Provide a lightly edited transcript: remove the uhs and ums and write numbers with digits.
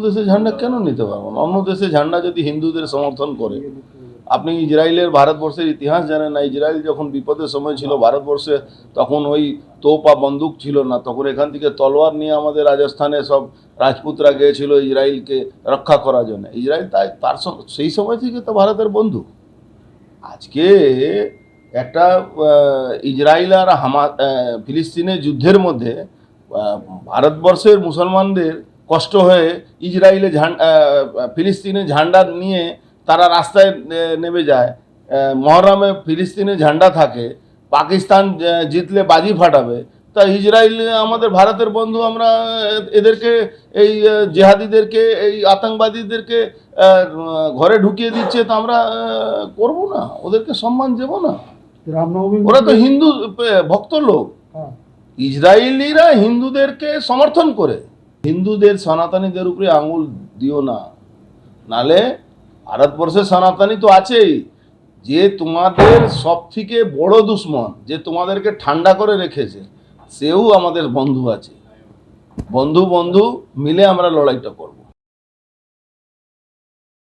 দেশের ঝান্ডা কেন নিতে পারবো না? অন্য দেশের ঝান্ডা যদি হিন্দুদের সমর্থন করে, আপনি ইসরায়েলের ভারতবর্ষের ইতিহাস জানেন না? ইসরায়েল যখন বিপদের সময় ছিল ভারতবর্ষে, তখন ওই তোপা বন্দুক ছিল না, তখন এখান থেকে তলোয়ার নিয়ে আমাদের রাজস্থানে সব রাজপুতরা গিয়েছিল ইসরায়েলকে রক্ষা করার জন্য। ইসরায়েল তার সেই সময় থেকে তো ভারতের বন্ধু। আজকে একটা ইসরায়েল আর ফিলিস্তিনের যুদ্ধের মধ্যে ভারতবর্ষের মুসলমানদের কষ্ট হয়ে ইসরায়েলে ফিলিস্তিনের ঝান্ডা নিয়ে তারা রাস্তায় নেমে যায়। মহরমে ফিলিস্তিনের ঝান্ডা থাকে, পাকিস্তান জিতলে বাজি ফাটাবে। তা ইসরায়েল আমাদের ভারতের বন্ধু, আমরা এদেরকে এই জেহাদিদেরকে, এই আতঙ্কবাদীদেরকে ঘরে ঢুকিয়ে দিচ্ছে, তো আমরা করব না? ওদেরকে সম্মান দেবো না? রামনবমী ওরা তো হিন্দু ভক্ত লোক। ইসরায়েলিরা হিন্দুদেরকে সমর্থন করে। হিন্দুদের সনাতনীদের উপরে আঙুল দিও না, নালে ভারতবর্ষের সনাতনী তো আছেই, যে তোমাদের সব থেকে বড় দুশ্মন, যে তোমাদেরকে ঠান্ডা করে রেখেছে, সেও আমাদের বন্ধু আছে। বন্ধু বন্ধু মিলে আমরা লড়াইটা করব।